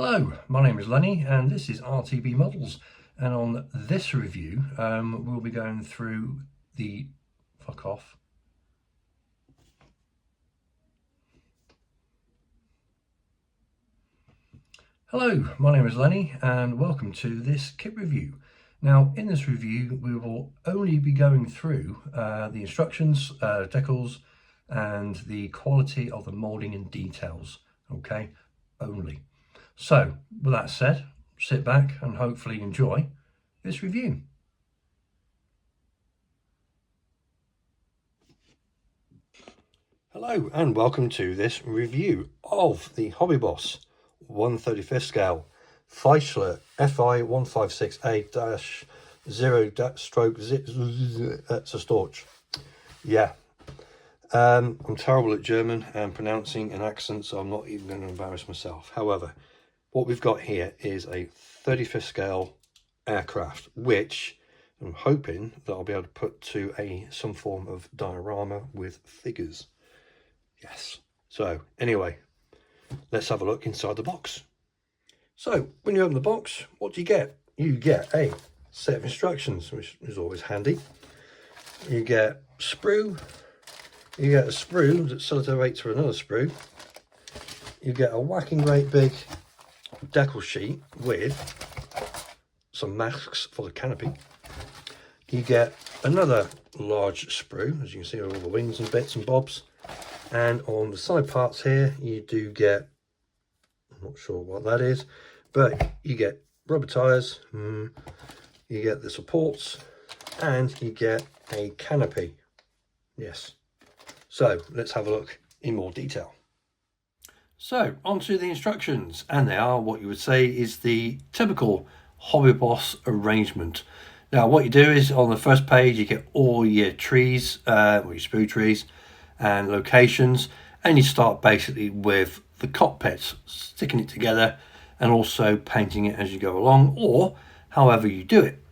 Hello, my name is Lenny and this is R.T.B Models, and on this review we'll be going through the fuck off. Hello, my name is Lenny and welcome to this kit review. Now in this review we will only be going through the instructions, decals and the quality of the moulding and details, okay, only. So with that said, sit back and hopefully enjoy this review. Hello and welcome to this review of the Hobbyboss 1/35 scale Fieseler Fi-156 A-0 stroke zip. That's a storch. Yeah. I'm terrible at German and pronouncing and accents, so I'm not even going to embarrass myself. However, what we've got here is a 35th scale aircraft, which I'm hoping that I'll be able to put to some form of diorama with figures. Yes. So anyway, let's have a look inside the box. So when you open the box, what do you get? You get a set of instructions, which is always handy. You get sprue. You get a sprue that sellotape to another sprue. You get a whacking great big decal sheet with some masks for the canopy. You get another large sprue, as you can see, with all the wings and bits and bobs. And on the side parts here, you do get, I'm not sure what that is, but you get rubber tires, you get the supports, and you get a canopy. Yes. So let's have a look in more detail. So onto the instructions, and they are what you would say is the typical Hobbyboss arrangement. Now what you do is on the first page you get all your trees, or your sprue trees and locations, and you start basically with the cockpit, sticking it together and also painting it as you go along, or however you do it.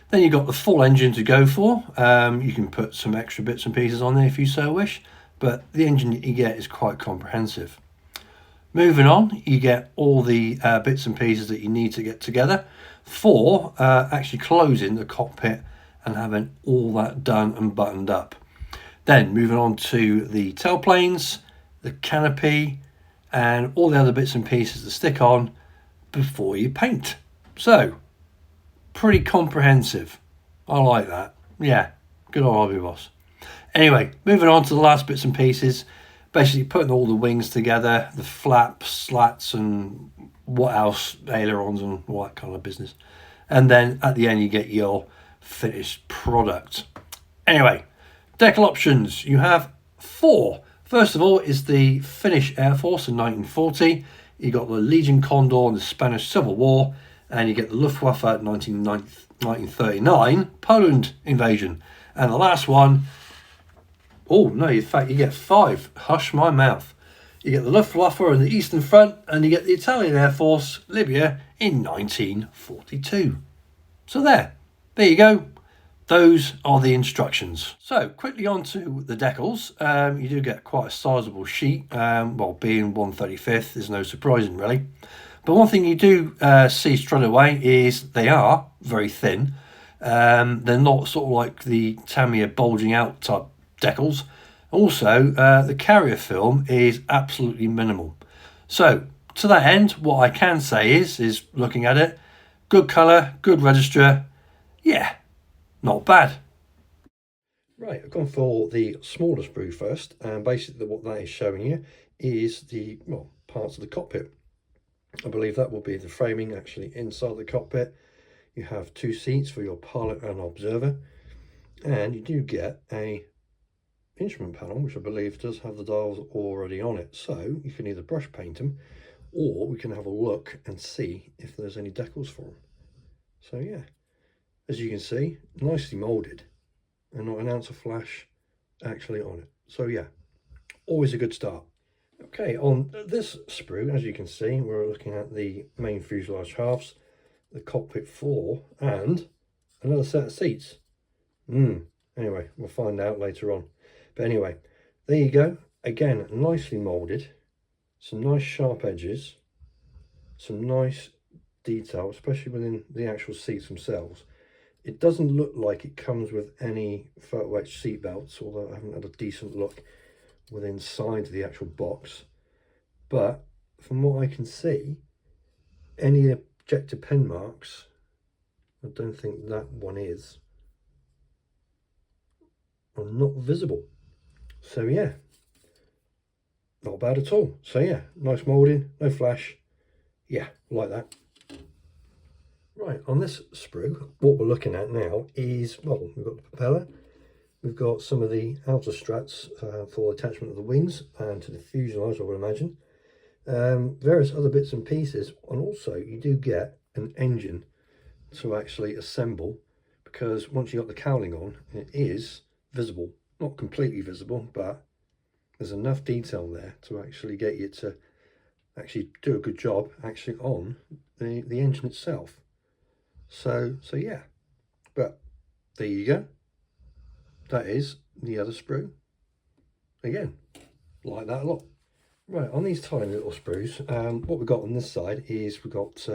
Then you've got the full engine to go for. You can put some extra bits and pieces on there if you so wish, but the engine that you get is quite comprehensive. Moving on, you get all the bits and pieces that you need to get together for actually closing the cockpit and having all that done and buttoned up. Then moving on to the tailplanes, the canopy, and all the other bits and pieces to stick on before you paint. So, pretty comprehensive. I like that. Yeah, good old Hobbyboss. Anyway, moving on to the last bits and pieces, basically putting all the wings together, the flaps, slats, and what else, ailerons and all that kind of business. And then at the end you get your finished product. Anyway, decal options, you have 4. First of all is the Finnish Air Force in 1940. You got the Legion Condor in the Spanish Civil War, and you get the Luftwaffe 1939 Poland invasion. And the last one, oh no, in fact you get 5. Hush my mouth. You get the Luftwaffe in the Eastern Front, and you get the Italian Air Force, Libya, in 1942. So there you go. Those are the instructions. So quickly on to the decals. You do get quite a sizable sheet. Well, being 1/35 is no surprising really. But one thing you do see straight away is they are very thin. They're not sort of like the Tamiya bulging out type decals. Also, the carrier film is absolutely minimal. So to that end, what I can say is looking at it, good colour, good register. Yeah, not bad. Right, I've gone for the smaller sprue first, and basically what that is showing you is the parts of the cockpit. I believe that will be the framing actually inside the cockpit. You have 2 seats for your pilot and observer, and you do get a instrument panel, which I believe does have the dials already on it. So you can either brush paint them, or we can have a look and see if there's any decals for them. So yeah, as you can see, nicely molded and not an ounce of flash actually on it. So yeah, always a good start. Okay, on this sprue, as you can see, we're looking at the main fuselage halves, the cockpit floor, and another set of seats. Anyway, we'll find out later on. But anyway, there you go. Again, nicely molded, some nice sharp edges, some nice detail, especially within the actual seats themselves. It doesn't look like it comes with any photo etched seat belts, although I haven't had a decent look within inside the actual box. But from what I can see, any ejector pen marks, I don't think that one is, are not visible. So yeah, not bad at all. So yeah, nice moulding, no flash. Yeah, like that. Right, on this sprue, what we're looking at now is, well, we've got the propeller, we've got some of the outer struts for attachment of the wings and to the fuselage, I would imagine. Various other bits and pieces, and also you do get an engine to actually assemble, because once you've got the cowling on, it is visible. Not completely visible, but there's enough detail there to actually get you to actually do a good job actually on the engine itself. So yeah, but there you go. That is the other sprue. Again, like that a lot. Right, on these tiny little sprues, what we've got on this side is we've got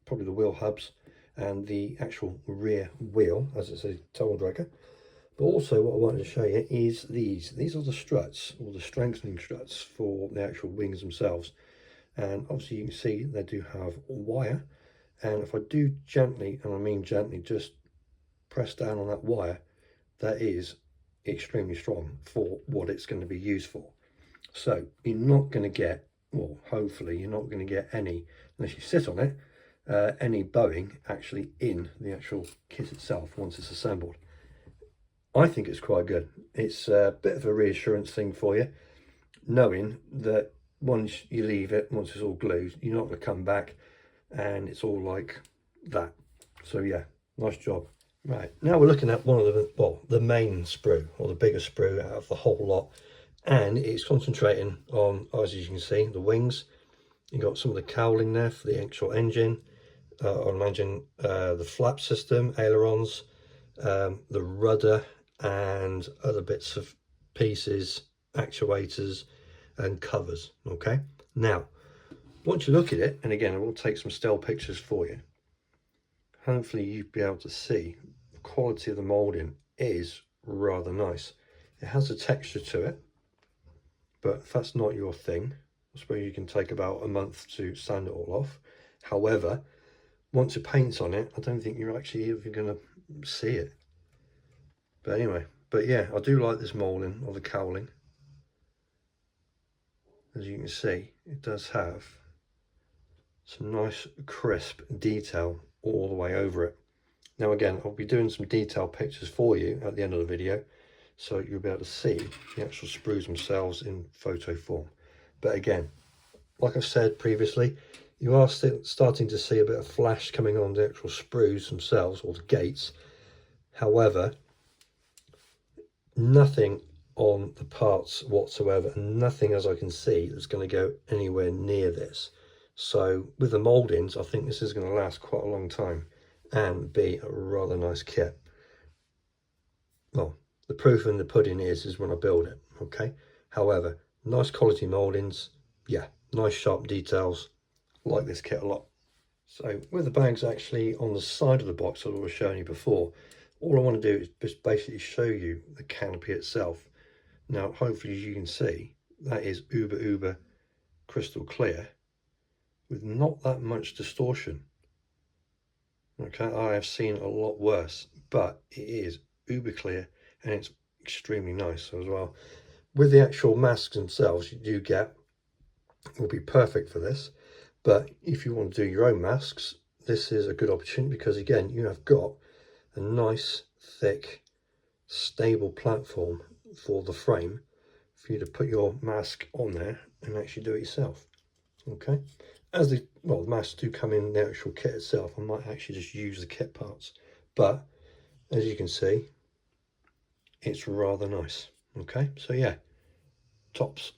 probably the wheel hubs and the actual rear wheel, as it says, tail dragger. But also what I wanted to show you is these are the struts, or the strengthening struts for the actual wings themselves. And obviously you can see they do have wire, and if I do gently, and I mean gently, just press down on that wire, that is extremely strong for what it's going to be used for. So you're not going to get, well, hopefully you're not going to get any, unless you sit on it, any bowing actually in the actual kit itself once it's assembled. I think it's quite good. It's a bit of a reassurance thing for you, knowing that once you leave it, once it's all glued, you're not going to come back and it's all like that. So yeah, nice job. Right, now we're looking at one of the, well, the main sprue, or the biggest sprue out of the whole lot, and it's concentrating on, as you can see, the wings. You've got some of the cowling there for the actual engine. I imagine the flap system, ailerons, the rudder, and other bits of pieces, actuators and covers. Okay, now once you look at it, and again I will take some still pictures for you, hopefully you'll be able to see the quality of the moulding is rather nice. It has a texture to it, but if that's not your thing, I suppose you can take about a month to sand it all off. However, once it paints on it, I don't think you're actually even going to see it. But anyway, but yeah, I do like this moulding of the cowling. As you can see, it does have some nice crisp detail all the way over it. Now again, I'll be doing some detailed pictures for you at the end of the video, so you'll be able to see the actual sprues themselves in photo form. But again, like I've said previously, you are still starting to see a bit of flash coming on the actual sprues themselves, or the gates. However, nothing on the parts whatsoever, and nothing, as I can see, that's going to go anywhere near this. So with the mouldings, I think this is going to last quite a long time and be a rather nice kit. Well, the proof in the pudding is when I build it. Okay, however, nice quality mouldings, yeah, nice sharp details. Like this kit a lot. So with the bags actually on the side of the box that I was showing you before, all I want to do is just basically show you the canopy itself. Now hopefully, as you can see, that is uber crystal clear with not that much distortion. Okay, I have seen a lot worse, but it is uber clear and it's extremely nice as well. With the actual masks themselves, you do get, will be perfect for this. But if you want to do your own masks, this is a good option, because again, you have got a nice, thick, stable platform for the frame for you to put your mask on there and actually do it yourself. Okay, as the, well, the masks do come in the actual kit itself. I might actually just use the kit parts, but as you can see, it's rather nice. Okay, so yeah, tops.